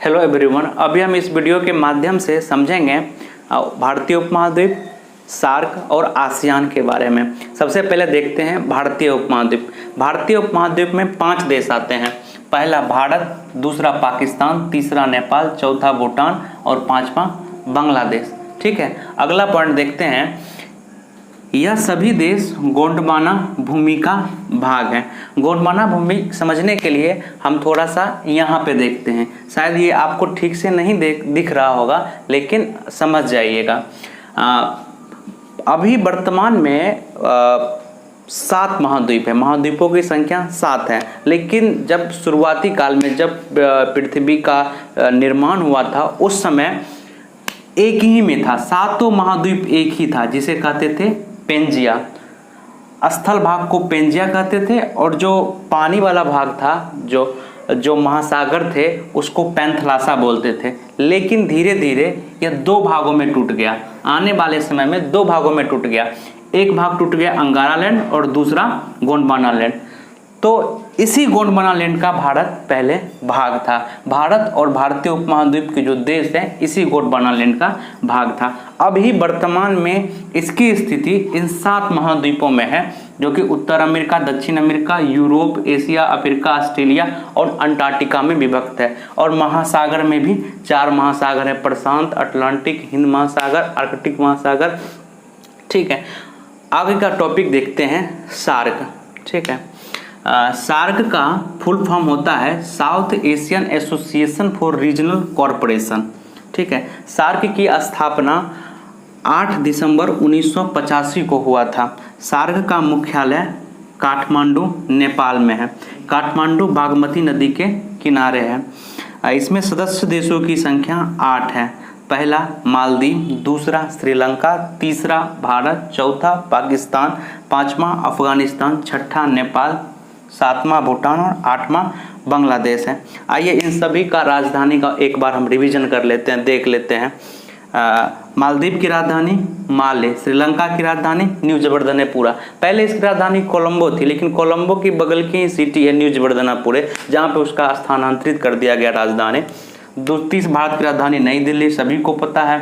Hello everyone, अभी हम इस वीडियो के माध्यम से समझेंगे भारतीय उपमहाद्वीप, सार्क और आसियान के बारे में। सबसे पहले देखते हैं भारतीय उपमहाद्वीप। भारतीय उपमहाद्वीप में 5 देश आते हैं। पहला भारत, दूसरा पाकिस्तान, तीसरा नेपाल, चौथा भूटान और 5वां बांग्लादेश। ठीक है, अगला पॉइंट देखते हैं। यह सभी देश गोंडवाना भूमि का भाग है। गोंडवाना भूमि समझने के लिए हम थोड़ा सा यहाँ पे देखते हैं। शायद ये आपको ठीक से नहीं दिख रहा होगा, लेकिन समझ जाइएगा। अभी वर्तमान में 7 महाद्वीप है। महाद्वीपों की संख्या 7 है, लेकिन जब शुरुआती काल में जब पृथ्वी का निर्माण हुआ था, उस समय एक ही में था। 7 महाद्वीप एक ही था, जिसे कहते थे पेंजिया। स्थल भाग को पेंजिया कहते थे, और जो पानी वाला भाग था, जो महासागर थे, उसको पैंथलासा बोलते थे। लेकिन धीरे धीरे यह 2 भागों में टूट गया। आने वाले समय में 2 भागों में टूट गया। एक भाग टूट गया अंगारा लैंड और दूसरा गोंडवाना लैंड। तो इसी गोंडवाना लैंड का भारत पहले भाग था। भारत और भारतीय उपमहाद्वीप के जो देश हैं, इसी गोंडवाना लैंड का भाग था। अभी वर्तमान में इसकी स्थिति इन 7 महाद्वीपों में है, जो कि उत्तर अमेरिका, दक्षिण America, Europe, Asia, Africa, Australia और अंटार्कटिका में विभक्त है। और महासागर में भी 4 महासागर है: प्रशांत, अटलांटिक, हिंद महासागर, आर्कटिक महासागर। ठीक है, आगे का टॉपिक देखते हैं, सार्क। ठीक है, सार्क का फुल फॉर्म होता है south Asian association for regional corporation. ठीक है, सार्क की स्थापना 8 दिसंबर 1985 को हुआ था। सार्क का मुख्यालय काठमांडू, नेपाल में है। काठमांडू बागमती नदी के किनारे है। इसमें सदस्य देशों की संख्या 8 है। पहला मालदीव, दूसरा श्रीलंका, तीसरा भारत, चौथा पाकिस्तान, 5वां अफगानिस्तान, 6ठा नेपाल, 7वां भूटान और 8वां बांग्लादेश है। आइए इन सभी का राजधानी का एक बार हम रिवीजन कर लेते हैं, देख लेते हैं। मालदीव की राजधानी माले, श्रीलंका की राजधानी न्यू जबरदनेपुरा। पहले इसकी राजधानी कोलंबो थी, लेकिन कोलंबो की बगल की ही सिटी है न्यू जबरदनेपुरे, जहाँ पे उसका स्थानांतरित कर दिया गया राजधानी। भारत की राजधानी नई दिल्ली, सभी को पता है।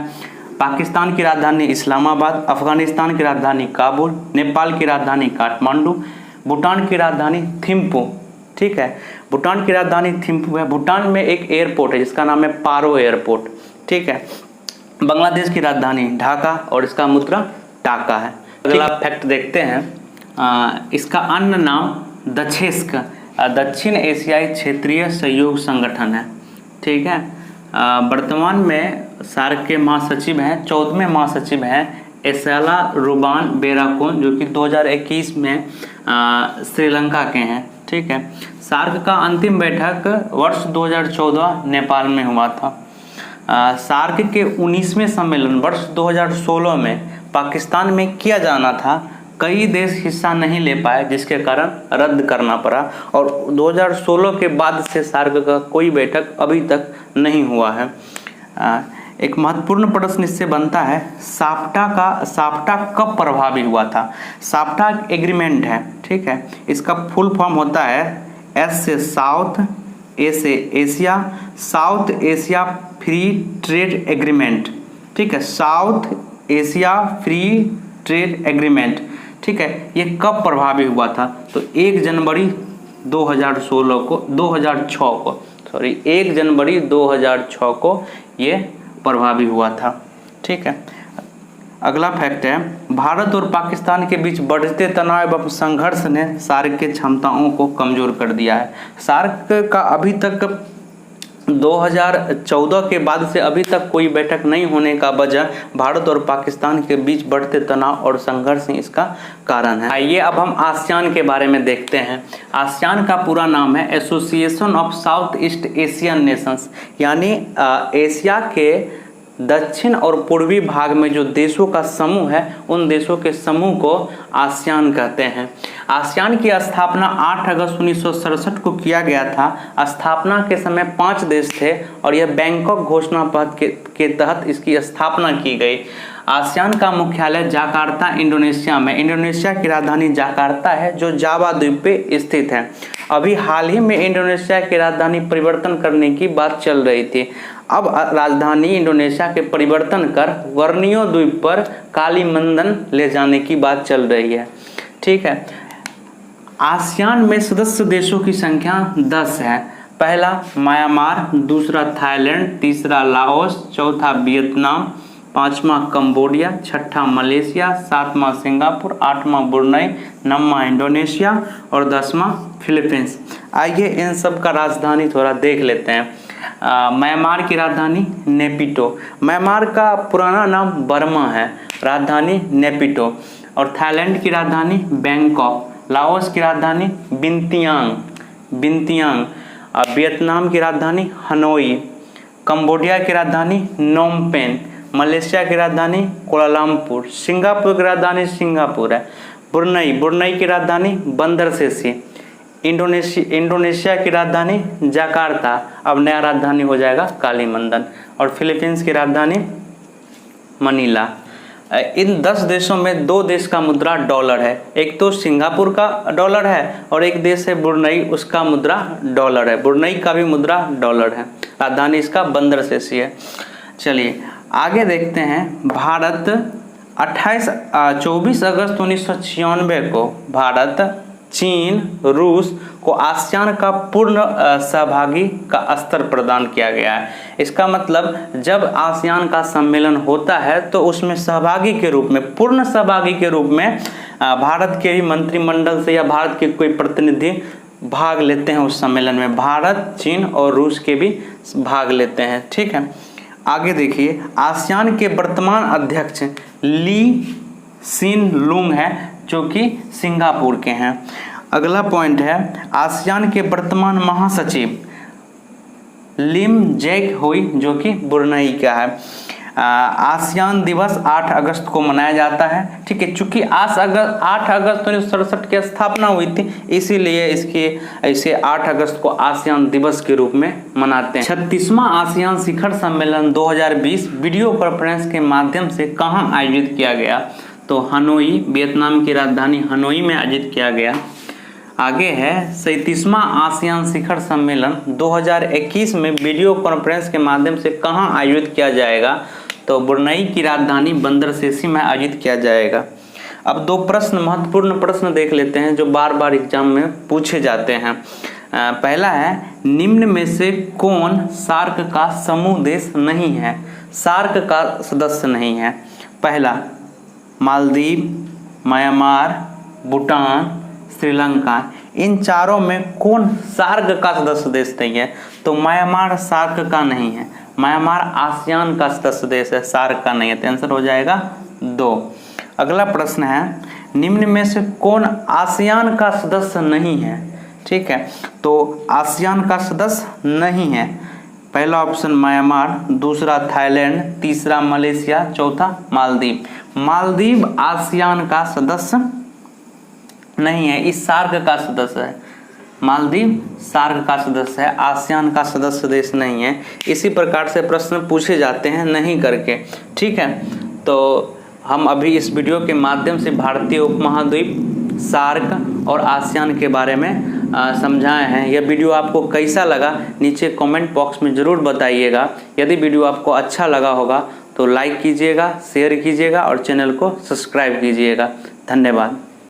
पाकिस्तान की राजधानी इस्लामाबाद, अफगानिस्तान की राजधानी काबुल, नेपाल की राजधानी काठमांडू, भूटान की राजधानी थिम्पू। ठीक है, भूटान की राजधानी थिम्पू है। भूटान में एक एयरपोर्ट है जिसका नाम है पारो एयरपोर्ट। ठीक है, बांग्लादेश की राजधानी ढाका और इसका मुद्रा टाका है। अगला फैक्ट देखते हैं। इसका अन्य नाम दक्षेस्क दक्षिण एशियाई क्षेत्रीय सहयोग संगठन है। ठीक है, वर्तमान में सार्क के महासचिव हैं, 14वें महासचिव हैं एसाला रुबान बेराकोन, जो कि 2021 में श्रीलंका के हैं। ठीक है, सार्क का अंतिम बैठक वर्ष 2014 नेपाल में हुआ था। सार्क के 19वें सम्मेलन वर्ष 2016 में पाकिस्तान में किया जाना था। कई देश हिस्सा नहीं ले पाए, जिसके कारण रद्द करना पड़ा, और 2016 के बाद से सार्क का कोई बैठक अभी तक नहीं हुआ है। एक महत्वपूर्ण प्रश्न इससे बनता है, साप्टा कब प्रभावी हुआ था? साप्टा एग्रीमेंट है। ठीक है, इसका फुल फॉर्म होता है एस से साउथ, ए से Asia, south Asia free trade agreement. ठीक है, south Asia free trade agreement. ठीक है, ये कब प्रभावी हुआ था? तो 1 जनवरी 2006 को ये प्रभावी हुआ था। ठीक है, अगला फैक्ट है, भारत और पाकिस्तान के बीच बढ़ते तनाव एवं संघर्ष ने सार्क के क्षमताओं को कमजोर कर दिया है। सार्क का अभी तक 2014 के बाद से अभी तक कोई बैठक नहीं होने का वजह भारत और पाकिस्तान के बीच बढ़ते तनाव और संघर्ष ही इसका कारण है। आइए अब हम आसियान के बारे में देखते हैं। आसियान का पूरा नाम है association of south east Asian Nations, यानी एशिया के दक्षिण और पूर्वी भाग में जो देशों का समूह है, उन देशों के समूह को आसियान कहते हैं। आसियान की स्थापना 8 अगस्त 1967 को किया गया था। स्थापना के समय 5 देश थे और यह बैंकॉक घोषणा पत्र के तहत इसकी स्थापना की गई। आसियान का मुख्यालय जाकार्ता इंडोनेशिया में, इंडोनेशिया की राजधानी जाकार्ता है, जो जावा द्वीप पे स्थित है। अभी हाल ही में इंडोनेशिया की राजधानी परिवर्तन करने की बात चल रही थी। अब राजधानी इंडोनेशिया के परिवर्तन कर बोर्नियो द्वीप पर कालीमंडन ले जाने की बात चल रही है। ठीक है। आसियान में सदस्य देशों की संख्या 10 है। पहला म्यांमार, दूसरा थाईलैंड, तीसरा लाओस, चौथा वियतनाम, पांचवा कंबोडिया, छठा मलेशिया, सातवां सिंगापुर, आठवां ब्रुनई, नौवां इंडोनेशिया और 10वां फिलीपींस। आइए इन सब का राजधानी थोड़ा देख लेते हैं। म्यांमार की राजधानी नेपिटो। म्यांमार का पुराना नाम बर्मा है, राजधानी नेपिटो। और थाईलैंड की राजधानी बैंकॉक। लाओस की राजधानी बिंतियांग। वियतनाम की राजधानी हनोई। कंबोडिया की राजधानी नोम पेन। मलेशिया की राजधानी कोलालमपुर। सिंगापुर की राजधानी सिंगापुर है। ब्रुनई की राजधानी बंदर सेसी। इंडोनेशिया की राजधानी जकार्ता, अब नया राजधानी हो जाएगा कालीमंडन। और फिलीपींस की राजधानी मनीला। इन 10 देशों में 2 देश का मुद्रा डॉलर है। एक तो सिंगापुर का डॉलर है और एक देश है ब्रुनई, उसका मुद्रा डॉलर है। ब्रुनई का भी मुद्रा डॉलर है। राजधानी इसका बंदर सेसी है। चलिए आगे देखते हैं। भारत 24 अगस्त 1996 को भारत, चीन, रूस को आसियान का पूर्ण सहभागी का स्तर प्रदान किया गया है। इसका मतलब जब आसियान का सम्मेलन होता है तो उसमें सहभागी के रूप में, पूर्ण सहभागी के रूप में भारत के भी मंत्रिमंडल से या भारत के कोई प्रतिनिधि भाग लेते हैं उस सम्मेलन में। भारत, चीन और रूस के भी भाग लेते हैं। ठीक है। आगे देखिए, आसियान के वर्तमान अध्यक्ष ली सिन लुंग है जो कि सिंगापुर के हैं। अगला पॉइंट है, आसियान के वर्तमान महासचिव लिम जेक हुई जो कि ब्रुनई का है। आसियान दिवस 8 अगस्त को मनाया जाता है। ठीक है। चूंकि 8 अगस्त 1967 की स्थापना हुई थी, इसीलिए इसे 8 अगस्त को आसियान दिवस के रूप में मनाते हैं। 36वां आसियान शिखर सम्मेलन 2020 वीडियो कॉन्फ्रेंस के माध्यम से कहाँ आयोजित किया गया? तो हनोई, वियतनाम की राजधानी हनोई में आयोजित किया गया। आगे है 37वां आसियान शिखर सम्मेलन 2021 में वीडियो कॉन्फ्रेंस के माध्यम से कहाँ आयोजित किया जाएगा? तो ब्रुनई की राजधानी बंदर सेसी में आयोजित किया जाएगा। अब 2 महत्वपूर्ण प्रश्न देख लेते हैं जो बार बार एग्जाम में पूछे जाते हैं। पहला है, निम्न में से कौन सार्क का समूह देश नहीं है, सार्क का सदस्य नहीं है? पहला मालदीव, म्यांमार, भूटान, श्रीलंका। इन चारों में कौन सार्क का सदस्य देश नहीं है? तो म्यांमार सार्क का नहीं है। म्यांमार आसियान का सदस्य देश है, सार्क का नहीं है। तो आंसर हो जाएगा 2। अगला प्रश्न है, निम्न में से कौन आसियान का सदस्य नहीं है? ठीक है। तो आसियान का सदस्य नहीं है। पहला ऑप्शन म्यांमार, दूसरा थाईलैंड, तीसरा मलेशिया, चौथा मालदीव। मालदीव आसियान का सदस्य नहीं है, इस सार्क का सदस्य है। मालदीव सार्क का सदस्य है, आसियान का सदस्य देश नहीं है। इसी प्रकार से प्रश्न पूछे जाते हैं नहीं करके। ठीक है। तो हम अभी इस वीडियो के माध्यम से भारतीय उपमहाद्वीप, सार्क और आसियान के बारे में समझाए हैं। यह वीडियो आपको कैसा लगा नीचे कमेंट बॉक्स में ज़रूर बताइएगा। यदि वीडियो आपको अच्छा लगा होगा तो लाइक कीजिएगा, शेयर कीजिएगा और चैनल को सब्सक्राइब कीजिएगा। धन्यवाद।